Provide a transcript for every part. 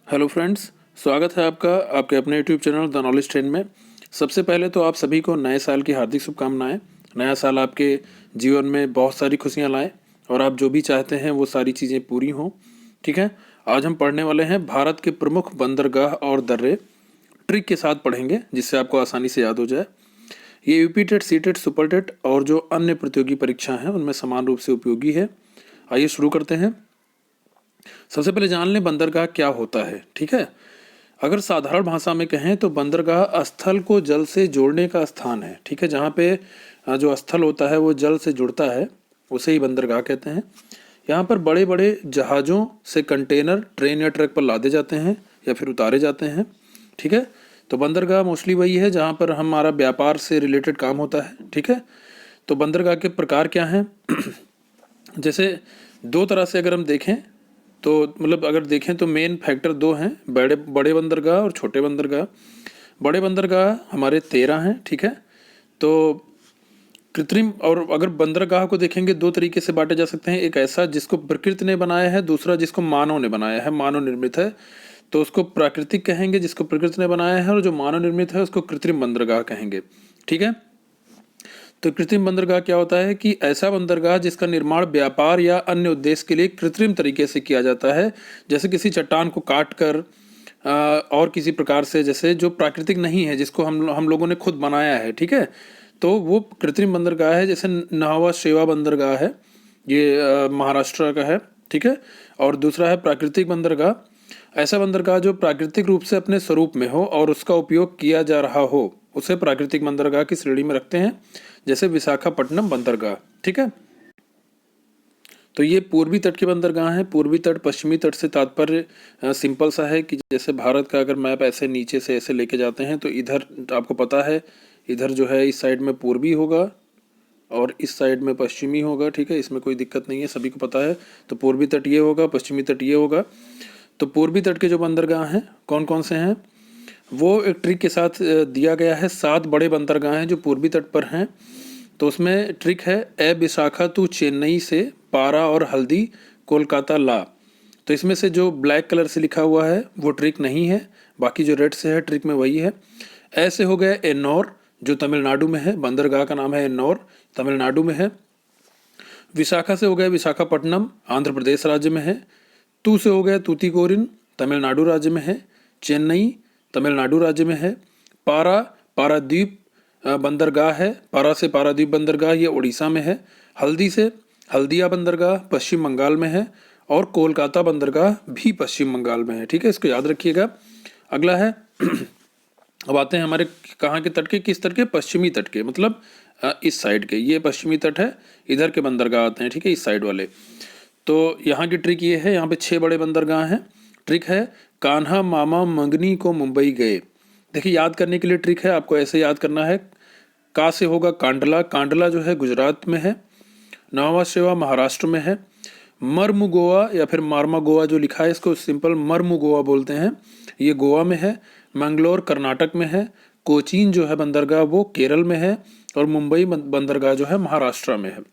Hello friends, स्वागत है आपका आपके अपने YouTube channel the knowledge train में। सबसे पहले तो आप सभी को नए साल की हार्दिक शुभकामनाएं। नया साल आपके जीवन में बहुत सारी खुशियां लाए और आप जो भी चाहते हैं वो सारी चीज़ें पूरी हों। ठीक है, आज हम पढ़ने वाले हैं भारत के प्रमुख बंदरगाह और दर्रे। ट्रिक के साथ पढ़ेंगे जिससे आपको आसानी से याद हो जाए। ये UP TET, C TET, super TET और जो अन्य प्रतियोगी परीक्षा हैं उनमें समान रूप से उपयोगी है। आइए शुरू करते हैं। सबसे पहले जान लें बंदरगाह क्या होता है। ठीक है, अगर साधारण भाषा में कहें तो बंदरगाह स्थल को जल से जोड़ने का स्थान है। ठीक है, जहाँ पे जो स्थल होता है वो जल से जुड़ता है उसे ही बंदरगाह कहते हैं। यहाँ पर बड़े बड़े जहाज़ों से कंटेनर ट्रेन या ट्रक पर लादे जाते हैं या फिर उतारे जाते हैं। ठीक है, तो बंदरगाह मोस्टली वही है जहाँ पर हमारा व्यापार से रिलेटेड काम होता है। ठीक है, तो बंदरगाह के प्रकार क्या हैं? जैसे दो तरह से अगर हम देखें तो मतलब अगर देखें तो मेन फैक्टर दो हैं, बड़े बड़े बंदरगाह और छोटे बंदरगाह। बड़े बंदरगाह हमारे 13 हैं। ठीक है, तो कृत्रिम और अगर बंदरगाह को देखेंगे दो तरीके से बांटे जा सकते हैं। एक ऐसा जिसको प्रकृति ने बनाया है, दूसरा जिसको मानव ने बनाया है, मानव निर्मित है, तो उसको प्राकृतिक कहेंगे जिसको प्रकृति ने बनाया है, और जो मानव निर्मित है उसको कृत्रिम बंदरगाह कहेंगे। ठीक है, तो कृत्रिम बंदरगाह क्या होता है कि ऐसा बंदरगाह जिसका निर्माण व्यापार या अन्य उद्देश्य के लिए कृत्रिम तरीके से किया जाता है, जैसे किसी चट्टान को काट कर और किसी प्रकार से, जैसे जो प्राकृतिक नहीं है, जिसको हम लोगों ने खुद बनाया है। ठीक है, तो वो कृत्रिम बंदरगाह है। जैसे न्हावा शेवा बंदरगाह है, ये महाराष्ट्र का है। ठीक है, और दूसरा है प्राकृतिक बंदरगाह। ऐसा बंदरगाह जो प्राकृतिक रूप से अपने स्वरूप में हो और उसका उपयोग किया जा रहा हो उसे प्राकृतिक बंदरगाह की श्रेणी में रखते हैं, जैसे विशाखापट्टनम बंदरगाह। ठीक है, तो ये पूर्वी तट के बंदरगाह हैं। पूर्वी तट पश्चिमी तट से तात्पर्य सिंपल सा है कि जैसे भारत का अगर मैप ऐसे नीचे से ऐसे लेके जाते हैं तो इधर आपको पता है, इधर जो है इस साइड में पूर्वी होगा और इस साइड में पश्चिमी होगा। ठीक है, इसमें कोई दिक्कत नहीं है, सभी को पता है। तो पूर्वी तट ये होगा, पश्चिमी तट ये होगा। तो पूर्वी तट के जो बंदरगाह हैं कौन कौन से हैं वो एक ट्रिक के साथ दिया गया है। 7 बड़े बंदरगाह हैं जो पूर्वी तट पर हैं। तो उसमें ट्रिक है, ए विशाखा तू चेन्नई से पारा और हल्दी कोलकाता ला। तो इसमें से जो ब्लैक कलर से लिखा हुआ है वो ट्रिक नहीं है, बाकी जो रेड से है ट्रिक में वही है। ऐसे हो गया एन्नौर जो तमिलनाडु में है, बंदरगाह का नाम है एन्नौर, तमिलनाडु में है। विशाखा से हो गया विशाखापट्टनम, आंध्र प्रदेश राज्य में है। तू से हो गया तूतीकोरिन, तमिलनाडु राज्य में है। चेन्नई तमिलनाडु राज्य में है। पारा पारादीप बंदरगाह है, पारा से पारादीप बंदरगाह ये उड़ीसा में है। हल्दी से हल्दिया बंदरगाह पश्चिम बंगाल में है और कोलकाता बंदरगाह भी पश्चिम बंगाल में है। ठीक है, इसको याद रखिएगा। अगला है अब आते हैं हमारे कहाँ के तट के, किस तट के? पश्चिमी तट के, मतलब इस साइड के। ये पश्चिमी तट है, इधर के बंदरगाह आते हैं। ठीक है, इस साइड वाले। तो यहाँ की ट्रिक ये है, यहाँ पे 6 बड़े बंदरगाह हैं। ट्रिक है, कान्हा मामा मंगनी को मुंबई गए। देखिए याद करने के लिए ट्रिक है, आपको ऐसे याद करना है। का से होगा कांडला, कांडला जो है गुजरात में है। नवा शेवा महाराष्ट्र में है। मर्म गोवा या फिर मारमा गोवा जो लिखा है इसको सिंपल मर्म गोवा बोलते हैं, ये गोवा में है। मंगलोर कर्नाटक में है। कोचीन जो है बंदरगाह वो केरल में है और मुंबई बंदरगाह जो है महाराष्ट्र में है।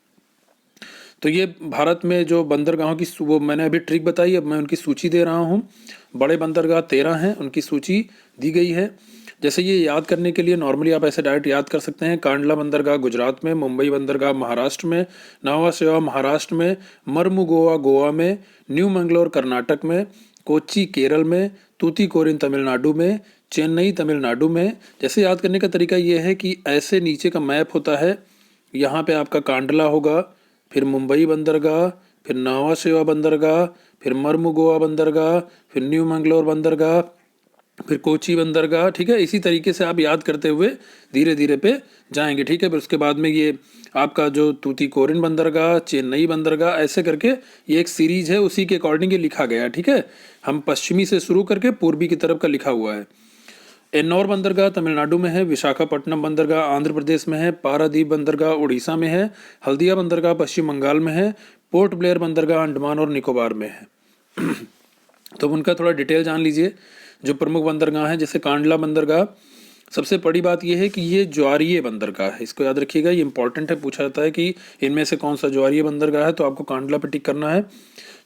तो ये भारत में जो बंदरगाहों की वो मैंने अभी ट्रिक बताई, अब मैं उनकी सूची दे रहा हूँ। बड़े बंदरगाह 13 हैं, उनकी सूची दी गई है। जैसे ये याद करने के लिए नॉर्मली आप ऐसे डायरेक्ट याद कर सकते हैं। कांडला बंदरगाह गुजरात में, मुंबई बंदरगाह महाराष्ट्र में, नावा शेवा महाराष्ट्र में, मर्मू गोवा गोवा में, न्यू मंगलोर कर्नाटक में, कोच्चि केरल में, तूतीकोरिन तमिलनाडु में, चेन्नई तमिलनाडु में। जैसे याद करने का तरीका ये है कि ऐसे नीचे का मैप होता है, यहाँ पे आपका कांडला होगा, फिर मुंबई बंदरगाह, फिर नावा शेवा बंदरगाह, फिर मर्मू गोवा बंदरगाह, फिर न्यू मंगलोर बंदरगाह, फिर कोची बंदरगाह। ठीक है, इसी तरीके से आप याद करते हुए धीरे धीरे पे जाएंगे। ठीक है, फिर उसके बाद में ये आपका जो तूतीकोरिन बंदरगाह, चेन्नई बंदरगाह, ऐसे करके ये एक सीरीज है, उसी के अकॉर्डिंग ये लिखा गया है। ठीक है, हम पश्चिमी से शुरू करके पूर्वी की तरफ का लिखा हुआ है। एन्नौर बंदरगाह तमिलनाडु में है। विशाखापट्टनम बंदरगाह आंध्र प्रदेश में है। पारादीप बंदरगाह उड़ीसा में है। हल्दिया बंदरगाह पश्चिम बंगाल में है। पोर्ट ब्लेयर बंदरगाह अंडमान और निकोबार में है। तो उनका थोड़ा डिटेल जान लीजिए। जो प्रमुख बंदरगाह हैं, जैसे कांडला बंदरगाह, सबसे बड़ी बात यह है कि ये ज्वारीय बंदरगाह है, इसको याद रखिएगा, ये इंपॉर्टेंट है। पूछा जाता है कि इनमें से कौन सा ज्वारीय बंदरगाह है, तो आपको कांडला पे टिक करना है।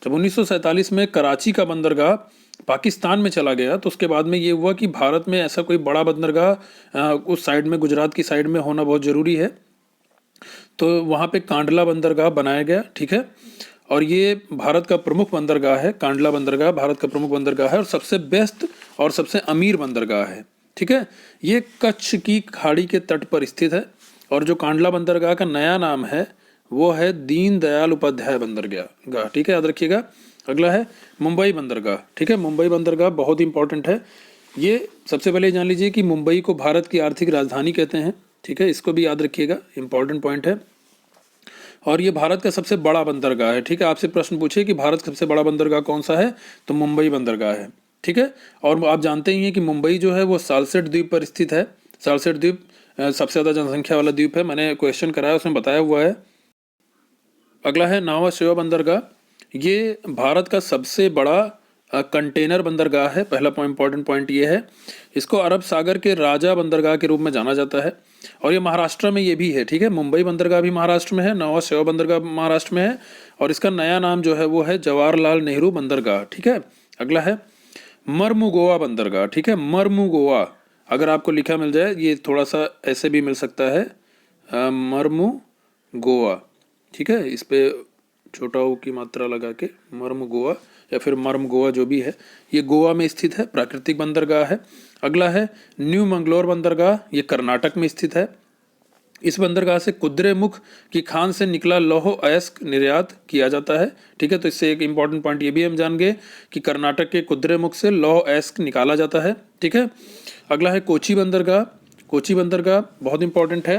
जब 1947 में कराची का बंदरगाह पाकिस्तान में चला गया तो उसके बाद में ये हुआ कि भारत में ऐसा कोई बड़ा बंदरगाह उस साइड में, गुजरात की साइड में होना बहुत ज़रूरी है। तो वहाँ पे कांडला बंदरगाह बनाया गया, ठीक है। और ये भारत का प्रमुख बंदरगाह है। कांडला बंदरगाह भारत का प्रमुख बंदरगाह है और सबसे बेस्ट और सबसे अमीर बंदरगाह है, ठीक है। ये कच्छ की खाड़ी के तट पर स्थित है। और जो कांडला बंदरगाह का नया नाम है वो है दीन दयाल उपाध्याय बंदरगाह, ठीक है, याद रखिएगा। अगला है मुंबई बंदरगाह, ठीक है। मुंबई बंदरगाह बहुत इंपॉर्टेंट है। ये सबसे पहले जान लीजिए कि मुंबई को भारत की आर्थिक राजधानी कहते हैं, ठीक है, इसको भी याद रखिएगा, इंपॉर्टेंट पॉइंट है। और ये भारत का सबसे बड़ा बंदरगाह है, ठीक है। आपसे प्रश्न पूछे कि भारत का सबसे बड़ा बंदरगाह कौन सा है, तो मुंबई बंदरगाह है, ठीक है। और आप जानते ही हैं कि मुंबई जो है वो सालसेट द्वीप पर स्थित है। सालसेट द्वीप सबसे ज़्यादा जनसंख्या वाला द्वीप है, मैंने क्वेश्चन कराया उसमें बताया हुआ है। अगला है नावा शेवा बंदरगाह। ये भारत का सबसे बड़ा कंटेनर बंदरगाह है। पहला इंपॉर्टेंट पॉइंट ये है, इसको अरब सागर के राजा बंदरगाह के रूप में जाना जाता है। और ये महाराष्ट्र में ये भी है, ठीक है। मुंबई बंदरगाह भी महाराष्ट्र में है, नावा शेवा बंदरगाह महाराष्ट्र में है। और इसका नया नाम जो है वो है जवाहरलाल नेहरू बंदरगाह, ठीक है। अगला है मर्मुगोआ बंदरगाह, ठीक है। मर्मुगोआ अगर आपको लिखा मिल जाए, ये थोड़ा सा ऐसे भी मिल सकता है, मर्मुगोआ, ठीक है। इस पे छोटा ओ की मात्रा लगा के मर्मुगोआ या फिर मर्मगोआ जो भी है, ये गोवा में स्थित है, प्राकृतिक बंदरगाह है। अगला है न्यू मंगलोर बंदरगाह, ये कर्नाटक में स्थित है। इस बंदरगाह से कुद्रेमुख की खान से निकला लौह अयस्क निर्यात किया जाता है, ठीक है। तो इससे एक इंपॉर्टेंट पॉइंट ये भी हम जान गए कि कर्नाटक के कुद्रेमुख से लौह अयस्क निकाला जाता है, ठीक है। अगला है कोची बंदरगाह। कोची बंदरगाह बहुत इंपॉर्टेंट है।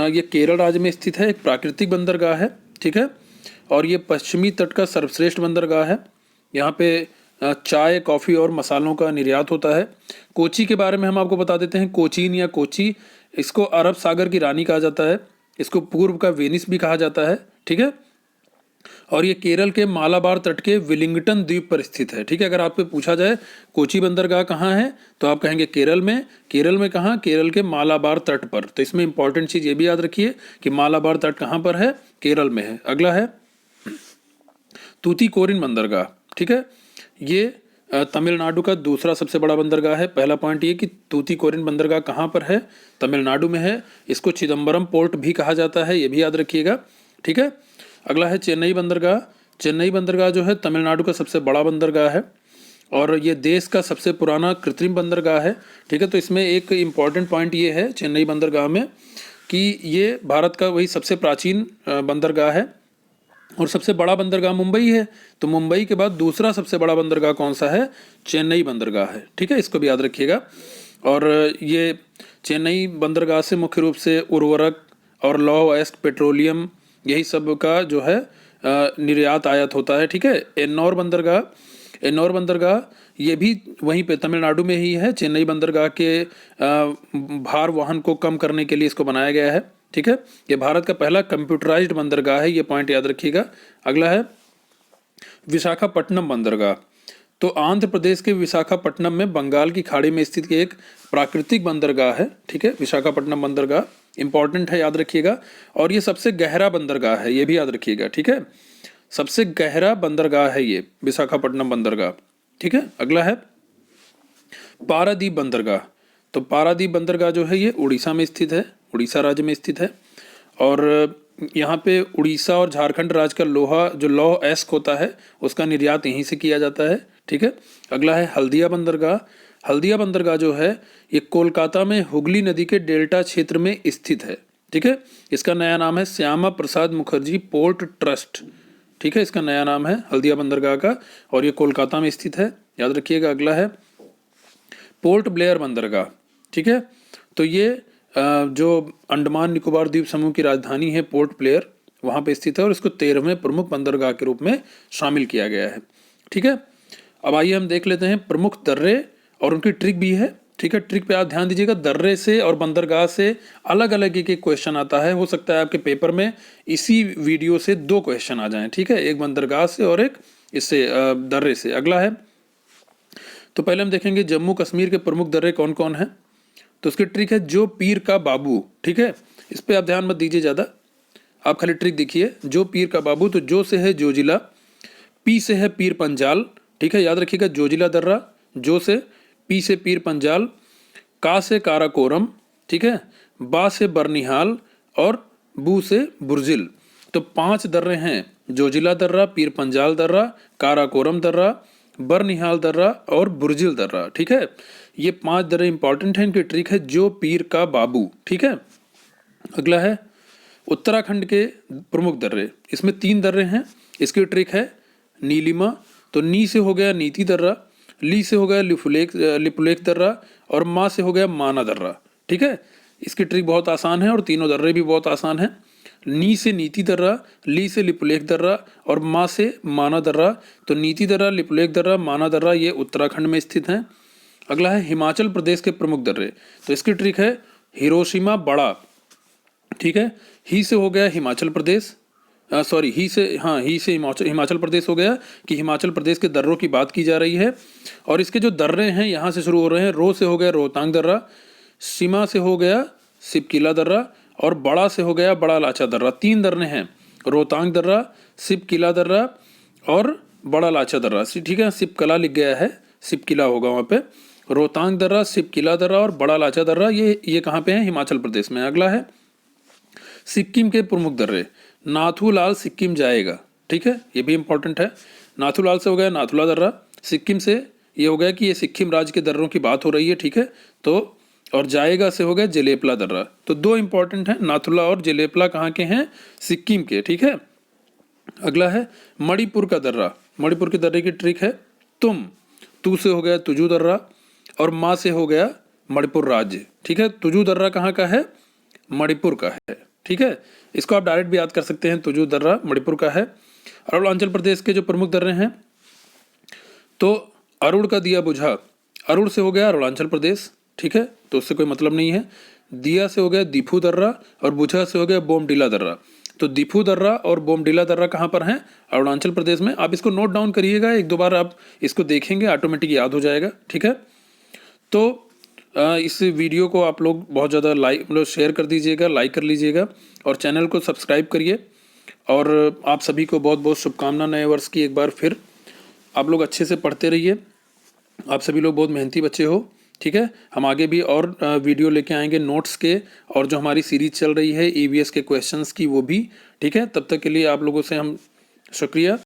ये केरल राज्य में स्थित है, एक प्राकृतिक बंदरगाह है, ठीक है। और ये पश्चिमी तट का सर्वश्रेष्ठ बंदरगाह है। यहाँ पे चाय, कॉफ़ी और मसालों का निर्यात होता है। कोची के बारे में हम आपको बता देते हैं, कोचीन या कोची, इसको अरब सागर की रानी कहा जाता है, इसको पूर्व का वेनिस भी कहा जाता है, ठीक है। और ये केरल के मालाबार तट के विलिंगटन द्वीप पर स्थित है, ठीक है। अगर आपसे पूछा जाए कोची बंदरगाह कहाँ है तो आप कहेंगे केरल में। केरल में कहाँ? केरल के मालाबार तट पर। तो इसमें इंपॉर्टेंट चीज़ ये भी याद रखिए कि मालाबार तट कहाँ पर है, केरल में है। अगला है तूतीकोरिन बंदरगाह, ठीक है। ये तमिलनाडु का दूसरा सबसे बड़ा बंदरगाह है। पहला पॉइंट ये कि तूतीकोरिन बंदरगाह कहाँ पर है, तमिलनाडु में है। इसको चिदम्बरम पोर्ट भी कहा जाता है, ये भी याद रखिएगा, ठीक है। अगला है चेन्नई बंदरगाह। चेन्नई बंदरगाह जो है तमिलनाडु का सबसे बड़ा बंदरगाह है और ये देश का सबसे पुराना कृत्रिम बंदरगाह है, ठीक है। तो इसमें एक इम्पॉर्टेंट पॉइंट ये है चेन्नई बंदरगाह में कि ये भारत का वही सबसे प्राचीन बंदरगाह है और सबसे बड़ा बंदरगाह मुंबई है। तो मुंबई के बाद दूसरा सबसे बड़ा बंदरगाह कौन सा है? चेन्नई बंदरगाह है, ठीक है। इसको भी याद रखिएगा। और ये चेन्नई बंदरगाह से मुख्य रूप से उर्वरक और लौह अयस्क, पेट्रोलियम, यही सब का जो है निर्यात आयात होता है, ठीक है। एन्नौर बंदरगाह ये भी वहीं पे तमिलनाडु में ही है। चेन्नई बंदरगाह के भार वहन को कम करने के लिए इसको बनाया गया है, ठीक है। ये भारत का पहला कंप्यूटराइज्ड बंदरगाह है, ये पॉइंट याद रखिएगा। अगला है विशाखापट्टनम बंदरगाह। तो आंध्र प्रदेश के विशाखापट्टनम में बंगाल की खाड़ी में स्थित एक प्राकृतिक बंदरगाह है, ठीक है। विशाखापट्टनम बंदरगाह इंपॉर्टेंट है, याद रखिएगा। और ये सबसे गहरा बंदरगाह है, ये भी याद रखिएगा, ठीक है। सबसे गहरा बंदरगाह है ये विशाखापट्टनम बंदरगाह, ठीक है। अगला है पारादीप बंदरगाह। तो पारादीप बंदरगाह जो है ये उड़ीसा में स्थित है, उड़ीसा राज्य में स्थित है। और यहाँ पे उड़ीसा और झारखंड राज्य का लोहा जो लौह अयस्क होता है उसका निर्यात यहीं से किया जाता है, ठीक है। अगला है हल्दिया बंदरगाह। हल्दिया बंदरगाह जो है ये कोलकाता में हुगली नदी के डेल्टा क्षेत्र में स्थित है, ठीक है। इसका नया नाम है श्यामा प्रसाद मुखर्जी पोर्ट ट्रस्ट, ठीक है। इसका नया नाम है हल्दिया बंदरगाह का और ये कोलकाता में स्थित है, याद रखिएगा। अगला है पोर्ट ब्लेयर बंदरगाह, ठीक है। तो ये जो अंडमान निकोबार द्वीप समूह की राजधानी है पोर्ट ब्लेयर, वहाँ पे स्थित है और इसको 13वें प्रमुख बंदरगाह के रूप में शामिल किया गया है, ठीक है। अब आइए हम देख लेते हैं प्रमुख दर्रे और उनकी ट्रिक भी है, ठीक है। ट्रिक पे आप ध्यान दीजिएगा, दर्रे से और बंदरगाह से अलग अलग एक एक क्वेश्चन आता है। हो सकता है आपके पेपर में इसी वीडियो से 2 क्वेश्चन आ जाएं, ठीक है। एक बंदरगाह से और एक इससे दर्रे से। अगला है तो पहले हम देखेंगे जम्मू कश्मीर के प्रमुख दर्रे कौन कौन है। तो उसकी ट्रिक है जो पीर का बाबू, ठीक है। इस पे आप ध्यान मत दीजिए ज़्यादा, आप खाली ट्रिक देखिए। जो पीर का बाबू, तो जो से है जोजिला, पी से है पीर पंजाल, ठीक है, याद रखिएगा। जोजिला दर्रा, जो से पी से पीर पंजाल, का से काराकोरम, ठीक है, बा से बरनिहाल और बू से बुर्जिल। तो 5 दर्रे हैं, जोजिला दर्रा, पीर पंजाल दर्रा, काराकोरम दर्रा, बरनिहाल दर्रा और बुर्जिल दर्रा। ठीक है, ये 5 दर्रे इंपॉर्टेंट हैं, इनकी ट्रिक है जो पीर का बाबू। ठीक है, अगला है उत्तराखंड के प्रमुख दर्रे। इसमें 3 दर्रे हैं, इसकी ट्रिक है नीलिमा। तो नी से हो गया नीति दर्रा, ली से हो गया लिपुलेख दर्रा और मा से हो गया माना दर्रा। ठीक है, इसकी ट्रिक बहुत आसान है और तीनों दर्रे भी बहुत आसान है। नी से नीति दर्रा, ली से लिपुलेख दर्रा और मा से माना दर्रा। तो नीति दर्रा, लिपुलेख दर्रा, माना दर्रा ये उत्तराखंड में स्थित हैं। अगला है हिमाचल प्रदेश के प्रमुख दर्रे। तो इसकी ट्रिक है हिरोशिमा बड़ा। ठीक है, ही से हो गया हिमाचल प्रदेश, सॉरी ही से हिमाचल प्रदेश हो गया कि हिमाचल प्रदेश के दर्रों की बात की जा रही है। और इसके जो दर्रे हैं यहाँ से शुरू हो रहे हैं। रो से हो गया रोहतांग दर्रा, सीमा से हो गया सिपकिला दर्रा और बड़ा से हो गया बड़ा लाचा दर्रा। 3 दर्रे हैं, रोहतांग दर्रा, सिपकिला दर्रा और बड़ा लाचा दर्रा। ठीक है, सिपकला लिख गया है, सिपकिला होगा वहाँ पे। रोहतांग दर्रा, सिपकिला दर्रा और बड़ा लाचा दर्रा, ये कहाँ पे है? हिमाचल प्रदेश में। अगला है सिक्किम के प्रमुख दर्रे। नाथूलाल सिक्किम जाएगा। ठीक है, ये भी इंपॉर्टेंट है। नाथूलाल से हो गया नाथुला दर्रा, सिक्किम से ये हो गया कि ये सिक्किम राज्य के दर्रों की बात हो रही है। ठीक है, तो और जाएगा से हो गया जलेपला दर्रा। तो 2 इंपॉर्टेंट हैं, नाथुला और जलेपला कहाँ के हैं? सिक्किम के। ठीक है, अगला है मणिपुर का दर्रा। मणिपुर के दर्रे की ट्रिक है तू से हो गया तुजू दर्रा और मा से हो गया मणिपुर राज्य। ठीक है, तुजू दर्रा कहाँ का है? मणिपुर का है। ठीक है, इसको आप डायरेक्ट भी याद कर सकते हैं, तुजू दर्रा मणिपुर का है। अरुणाचल प्रदेश के जो प्रमुख दर्रे हैं, तो अरुण का दिया बुझा, अरुण से हो गया अरुणाचल प्रदेश। ठीक है, तो उससे कोई मतलब नहीं है। दिया से हो गया दीफू दर्रा और बुझा से हो गया बोमडीला दर्रा। तो दीफू दर्रा और बोमडीला दर्रा कहाँ पर हैं? अरुणाचल प्रदेश में। आप इसको नोट डाउन करिएगा, 1-2 बार आप इसको देखेंगे, ऑटोमेटिक याद हो जाएगा। ठीक है, तो इस वीडियो को आप लोग बहुत ज़्यादा शेयर कर दीजिएगा, लाइक कर लीजिएगा और चैनल को सब्सक्राइब करिए। और आप सभी को बहुत बहुत शुभकामना नए वर्ष की। एक बार फिर आप लोग अच्छे से पढ़ते रहिए, आप सभी लोग बहुत मेहनती बच्चे हो। ठीक है, हम आगे भी और वीडियो लेके आएंगे नोट्स के, और जो हमारी सीरीज चल रही है EVS के क्वेश्चंस की, वो भी। ठीक है, तब तक के लिए आप लोगों से हम शुक्रिया।